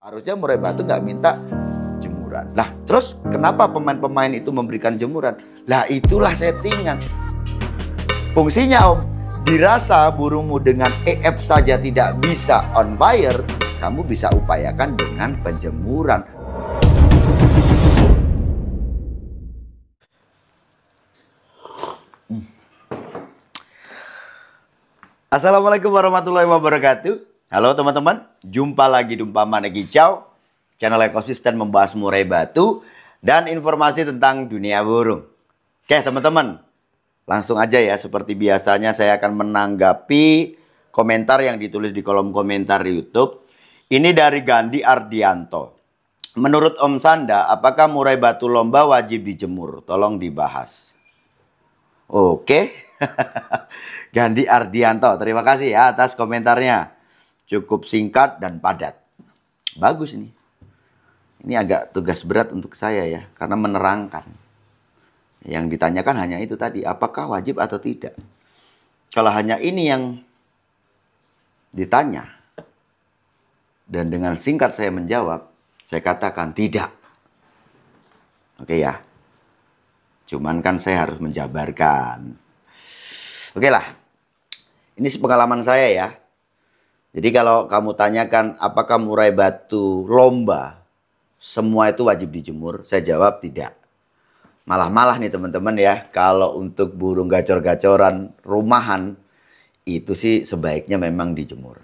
Harusnya murai batu nggak minta jemuran. Lah, terus kenapa pemain-pemain itu memberikan jemuran? Lah, itulah settingan. Fungsinya, Om, dirasa burungmu dengan EF saja tidak bisa on fire, kamu bisa upayakan dengan penjemuran. Assalamualaikum warahmatullahi wabarakatuh. Halo teman-teman, jumpa lagi di Umpama Hijau, channel ekosistem membahas murai batu dan informasi tentang dunia burung. Oke teman-teman, langsung aja ya, seperti biasanya saya akan menanggapi komentar yang ditulis di kolom komentar YouTube. Ini dari Gandhi Ardianto. Menurut Om Sanda, apakah murai batu lomba wajib dijemur? Tolong dibahas. Oke. Gandhi Ardianto, terima kasih ya atas komentarnya. Cukup singkat dan padat. Bagus ini. Ini agak tugas berat untuk saya ya, karena menerangkan. Yang ditanyakan hanya itu tadi, apakah wajib atau tidak. Kalau hanya ini yang ditanya, dan dengan singkat saya menjawab, saya katakan tidak. Oke ya. Cuman kan saya harus menjabarkan. Oke lah. Ini pengalaman saya ya. Jadi kalau kamu tanyakan apakah murai batu lomba semua itu wajib dijemur, saya jawab tidak. Malah nih teman-teman ya, kalau untuk burung gacor-gacoran rumahan itu sih sebaiknya memang dijemur.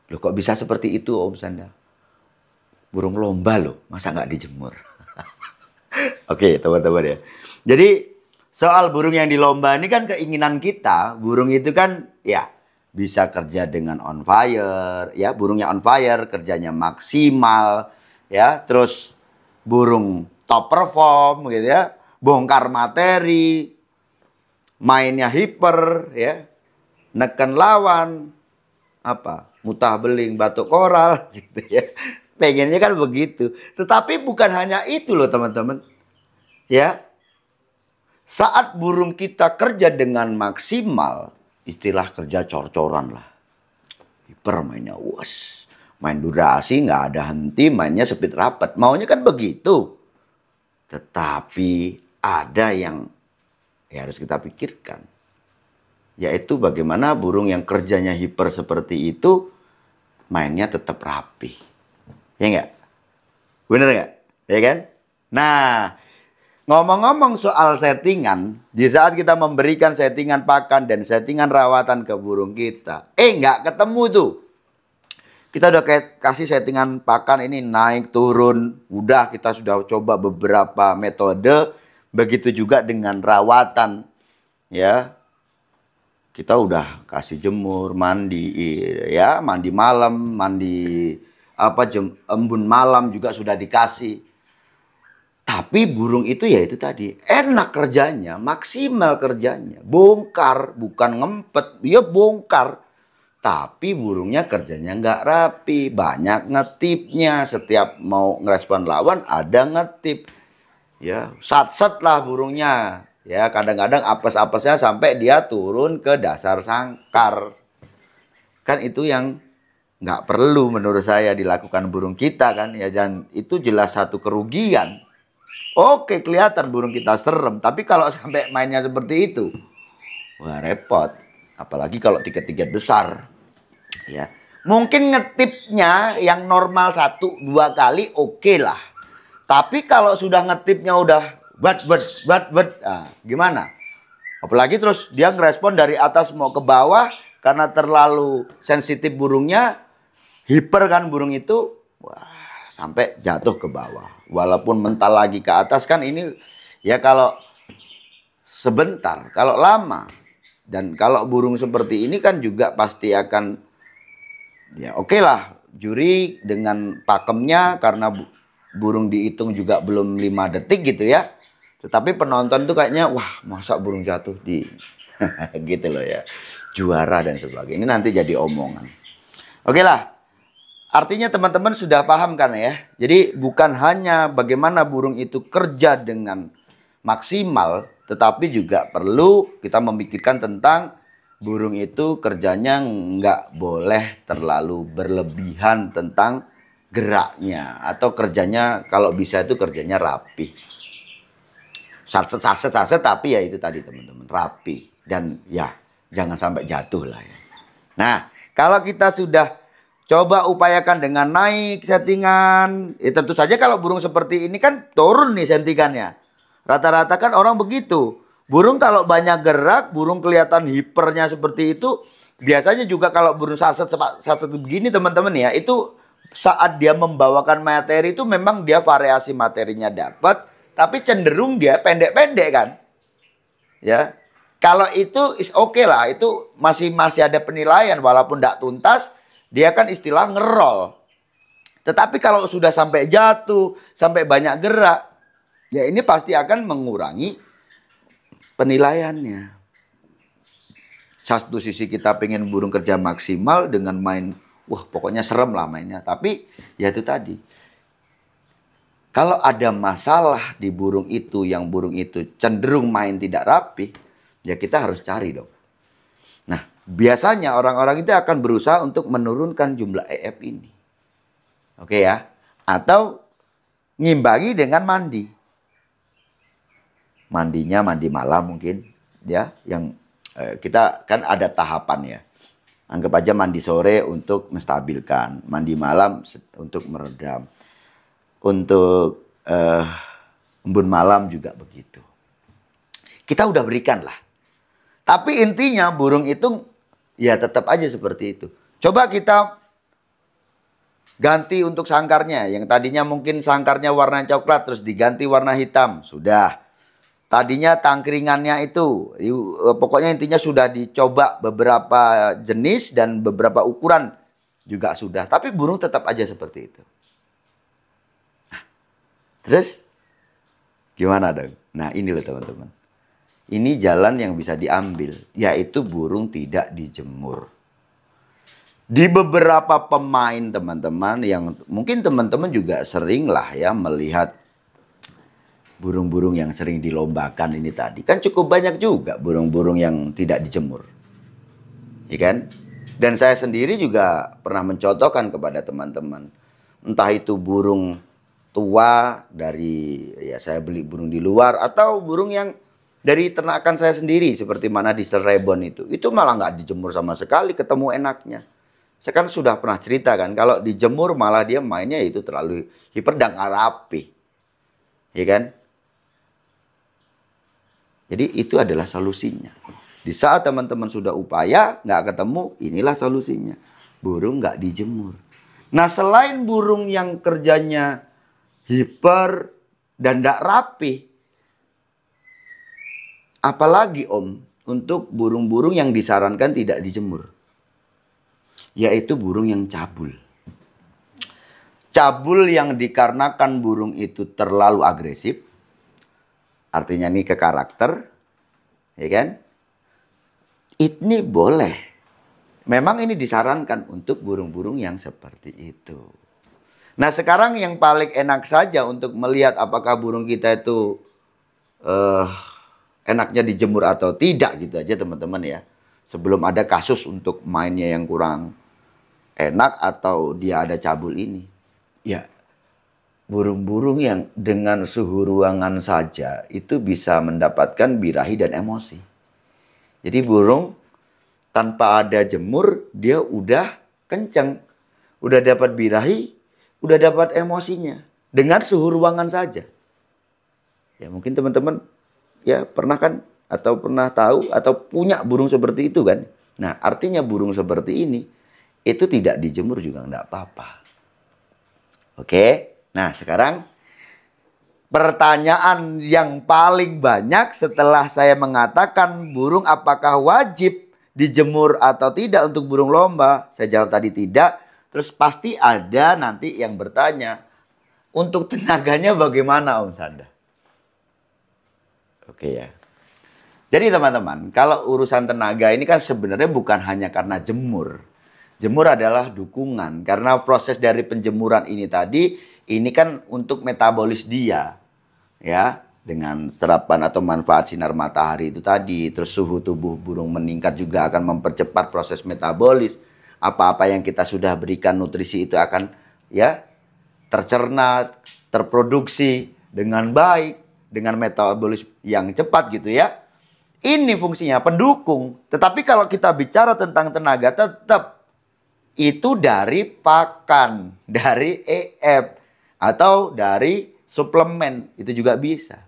Loh kok bisa seperti itu Om Sanda? Burung lomba loh, masa nggak dijemur? Oke teman-teman ya. Jadi soal burung yang di lomba ini kan keinginan kita, burung itu kan ya bisa kerja dengan on fire, ya burungnya on fire, kerjanya maksimal, ya terus burung top perform gitu ya, bongkar materi, mainnya hiper, ya neken lawan, apa mutah beling batuk koral gitu ya, pengennya kan begitu. Tetapi bukan hanya itu loh teman-teman, ya saat burung kita kerja dengan maksimal. Istilah kerja cor-coran lah. Hiper mainnya was. Main durasi nggak ada henti, mainnya speed rapat. Maunya kan begitu. Tetapi ada yang ya harus kita pikirkan. Yaitu bagaimana burung yang kerjanya hiper seperti itu mainnya tetap rapi. Ya nggak? Bener nggak? Ya kan? Nah, ngomong-ngomong soal settingan, di saat kita memberikan settingan pakan dan settingan rawatan ke burung kita, nggak ketemu tuh. Kita udah kasih settingan pakan ini naik turun, udah kita sudah coba beberapa metode, begitu juga dengan rawatan, ya. Kita udah kasih jemur, mandi, ya mandi malam, mandi embun malam juga sudah dikasih. Tapi burung itu ya itu tadi, enak kerjanya, maksimal kerjanya. Bongkar, bukan ngempet, ya bongkar. Tapi burungnya kerjanya nggak rapi, banyak ngetipnya. Setiap mau ngerespon lawan ada ngetip. Ya, sat-set lah burungnya. Ya, kadang-kadang apes-apesnya sampai dia turun ke dasar sangkar. Kan itu yang nggak perlu menurut saya dilakukan burung kita kan. Ya, dan itu jelas satu kerugian. Oke, kelihatan burung kita serem. Tapi kalau sampai mainnya seperti itu, wah repot. Apalagi kalau tiket-tiket besar. Ya, mungkin ngetipnya yang normal 1-2 kali oke lah. Tapi kalau sudah ngetipnya udah nah, gimana? Apalagi terus dia ngerespon dari atas mau ke bawah. Karena terlalu sensitif burungnya. Hiper kan burung itu. Wah, sampai jatuh ke bawah. Walaupun mental lagi ke atas kan ini ya kalau sebentar, kalau lama. Dan kalau burung seperti ini kan juga pasti akan ya oke lah juri dengan pakemnya karena burung dihitung juga belum 5 detik gitu ya. Tetapi penonton tuh kayaknya wah masa burung jatuh di gitu loh ya. Juara dan sebagainya. Ini nanti jadi omongan. Oke lah. Artinya teman-teman sudah paham kan ya. Jadi bukan hanya bagaimana burung itu kerja dengan maksimal. Tetapi juga perlu kita memikirkan tentang burung itu kerjanya nggak boleh terlalu berlebihan tentang geraknya atau kerjanya, kalau bisa itu kerjanya rapi. Satset tapi ya itu tadi teman-teman, rapi dan ya jangan sampai jatuh lah ya. Nah, kalau kita sudah coba upayakan dengan naik settingan, ya tentu saja kalau burung seperti ini kan turun nih settingannya. Rata-rata kan orang begitu. Burung kalau banyak gerak, burung kelihatan hipernya seperti itu, biasanya juga kalau burung satset begini teman-teman ya, itu saat dia membawakan materi itu memang dia variasi materinya dapat, tapi cenderung dia pendek-pendek kan. Ya. Kalau itu is oke lah, itu masih ada penilaian walaupun tidak tuntas, dia kan istilah ngerol. Tetapi kalau sudah sampai jatuh, sampai banyak gerak, ya ini pasti akan mengurangi penilaiannya. Satu sisi kita pengen burung kerja maksimal dengan main, wah pokoknya serem lah mainnya. Tapi ya itu tadi. Kalau ada masalah di burung itu, yang burung itu cenderung main tidak rapi, ya kita harus cari dong. Nah, biasanya orang-orang itu akan berusaha untuk menurunkan jumlah EF ini. Oke ya. Atau ngimbangi dengan mandi. Mandinya mandi malam mungkin. Ya, yang kita kan ada tahapan ya. Anggap aja mandi sore untuk menstabilkan. Mandi malam untuk meredam. Untuk embun malam juga begitu. Kita udah berikan lah. Tapi intinya burung itu ya tetap aja seperti itu. Coba kita ganti untuk sangkarnya. Yang tadinya mungkin sangkarnya warna coklat terus diganti warna hitam. Sudah. Tadinya tangkringannya itu. Pokoknya intinya sudah dicoba beberapa jenis dan beberapa ukuran juga sudah. Tapi burung tetap aja seperti itu. Nah, terus gimana dong? Nah ini loh teman-teman. Ini jalan yang bisa diambil, yaitu burung tidak dijemur. Di beberapa pemain teman-teman yang mungkin teman-teman juga sering lah ya melihat burung-burung yang sering dilombakan ini tadi. Kan cukup banyak juga burung-burung yang tidak dijemur. Ya kan? Dan saya sendiri juga pernah mencontohkan kepada teman-teman. Entah itu burung tua dari, ya saya beli burung di luar, atau burung yang dari ternakan saya sendiri seperti mana di Cirebon itu malah nggak dijemur sama sekali, ketemu enaknya. Saya kan sudah pernah cerita kan, kalau dijemur malah dia mainnya itu terlalu hiper dan nggak rapi, ya kan? Jadi itu adalah solusinya. Di saat teman-teman sudah upaya nggak ketemu, inilah solusinya, burung nggak dijemur. Nah selain burung yang kerjanya hiper dan nggak rapi, apalagi Om, untuk burung-burung yang disarankan tidak dijemur. Yaitu burung yang cabul. Cabul yang dikarenakan burung itu terlalu agresif. Artinya ini ke karakter. Ya kan? Ini boleh. Memang ini disarankan untuk burung-burung yang seperti itu. Nah sekarang yang paling enak saja untuk melihat apakah burung kita itu enaknya dijemur atau tidak gitu aja teman-teman ya. Sebelum ada kasus untuk mainnya yang kurang enak atau dia ada cabul ini. Ya burung-burung yang dengan suhu ruangan saja itu bisa mendapatkan birahi dan emosi. Jadi burung tanpa ada jemur dia udah kenceng. Udah dapat birahi, udah dapat emosinya. Dengan suhu ruangan saja. Ya mungkin teman-teman ya pernah kan atau pernah tahu atau punya burung seperti itu kan. Nah artinya burung seperti ini itu tidak dijemur juga enggak apa-apa. Oke. Nah sekarang pertanyaan yang paling banyak setelah saya mengatakan burung apakah wajib dijemur atau tidak untuk burung lomba. Saya jawab tadi tidak. Terus pasti ada nanti yang bertanya, untuk tenaganya bagaimana Om Sanda? Oke ya. Jadi teman-teman, kalau urusan tenaga ini kan sebenarnya bukan hanya karena jemur. Jemur adalah dukungan. Karena proses dari penjemuran ini tadi, ini kan untuk metabolis dia. Ya, dengan serapan atau manfaat sinar matahari itu tadi. Terus suhu tubuh burung meningkat juga akan mempercepat proses metabolis. Apa-apa yang kita sudah berikan nutrisi itu akan ya tercerna, terproduksi dengan baik, dengan metabolisme yang cepat gitu ya. Ini fungsinya pendukung. Tetapi kalau kita bicara tentang tenaga, tetap itu dari pakan, dari EF, atau dari suplemen. Itu juga bisa.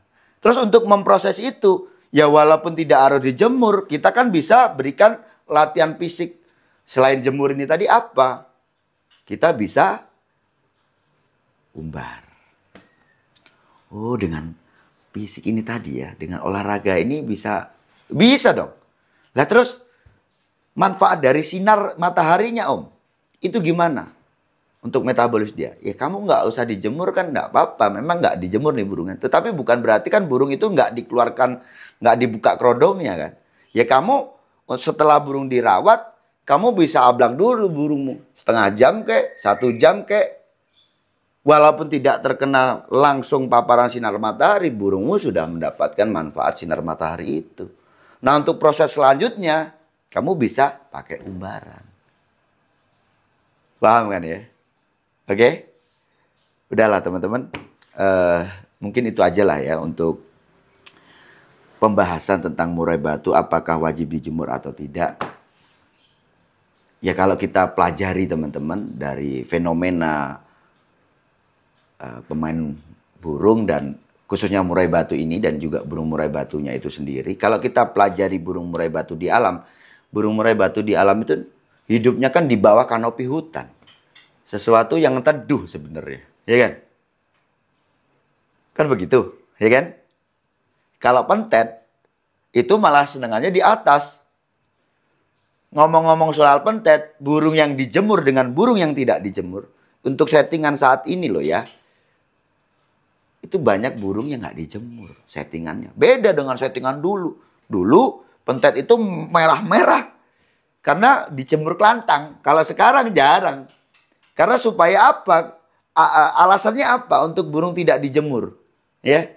Terus untuk memproses itu, ya walaupun tidak harus dijemur, kita kan bisa berikan latihan fisik. Selain jemur ini tadi apa? Kita bisa umbar. Oh, dengan fisik ini tadi ya, dengan olahraga ini bisa dong. Lah terus manfaat dari sinar mataharinya Om, itu gimana? Untuk metabolis dia. Ya kamu nggak usah dijemur kan nggak apa-apa. Memang nggak dijemur nih burungnya. Tetapi bukan berarti kan burung itu nggak dikeluarkan, nggak dibuka kerodongnya kan. Ya kamu setelah burung dirawat, kamu bisa ablak dulu burungmu. Setengah jam kek, 1 jam kek. Walaupun tidak terkena langsung paparan sinar matahari, burungmu sudah mendapatkan manfaat sinar matahari itu. Nah untuk proses selanjutnya, kamu bisa pakai umbaran. Paham kan ya? Oke? Udahlah teman-teman. Mungkin itu aja lah ya untuk pembahasan tentang murai batu. Apakah wajib dijemur atau tidak. Ya kalau kita pelajari teman-teman dari fenomena pemain burung dan khususnya murai batu ini dan juga burung murai batunya itu sendiri. Kalau kita pelajari burung murai batu di alam, burung murai batu di alam itu hidupnya kan di bawah kanopi hutan. Sesuatu yang teduh sebenarnya, ya kan? Kan begitu, ya kan? Kalau pentet itu malah senengannya di atas. Ngomong-ngomong soal pentet, burung yang dijemur dengan burung yang tidak dijemur, untuk settingan saat ini loh ya, itu banyak burung yang nggak dijemur settingannya. Beda dengan settingan dulu. Dulu pentet itu merah-merah karena dijemur kelantang. Kalau sekarang jarang. Karena supaya apa? Alasannya apa untuk burung tidak dijemur? Ya,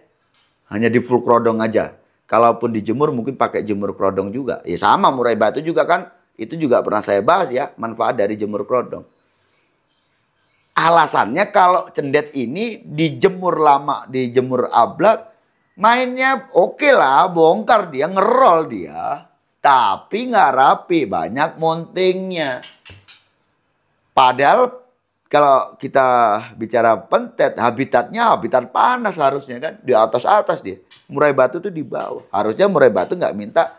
hanya di full kerodong aja. Kalaupun dijemur mungkin pakai jemur kerodong juga. Ya sama murai batu juga kan. Itu juga pernah saya bahas ya, manfaat dari jemur kerodong. Alasannya kalau cendet ini dijemur lama, dijemur ablak, mainnya oke lah, bongkar dia, ngerol dia. Tapi nggak rapi, banyak montingnya. Padahal kalau kita bicara pentet, habitatnya habitat panas harusnya kan. Di atas-atas dia. Murai batu tuh di bawah. Harusnya murai batu nggak minta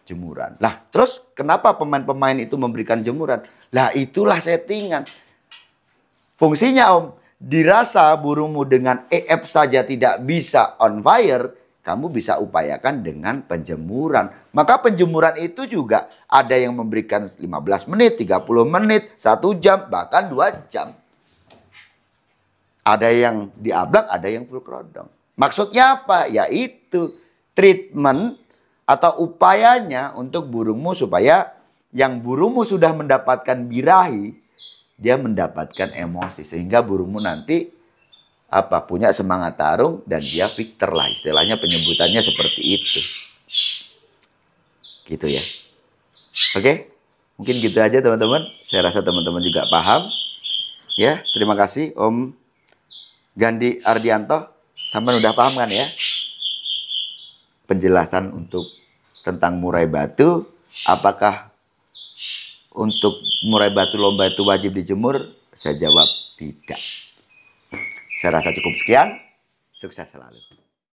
jemuran. Lah terus kenapa pemain-pemain itu memberikan jemuran? Lah itulah settingan. Fungsinya Om, dirasa burungmu dengan EF saja tidak bisa on fire, kamu bisa upayakan dengan penjemuran. Maka penjemuran itu juga ada yang memberikan 15 menit, 30 menit, 1 jam, bahkan 2 jam. Ada yang diablak, ada yang full kerodong. Maksudnya apa? Yaitu treatment atau upayanya untuk burungmu supaya yang burungmu sudah mendapatkan birahi, dia mendapatkan emosi sehingga burungmu nanti punya semangat tarung dan dia victor lah, istilahnya penyebutannya seperti itu. Gitu ya. Oke? Mungkin gitu aja teman-teman. Saya rasa teman-teman juga paham. Ya, terima kasih Om Gandhi Ardianto. Sampai udah paham kan ya? Penjelasan untuk tentang murai batu, apakah untuk murai batu lomba itu wajib dijemur? Saya jawab tidak. Saya rasa cukup sekian. Sukses selalu.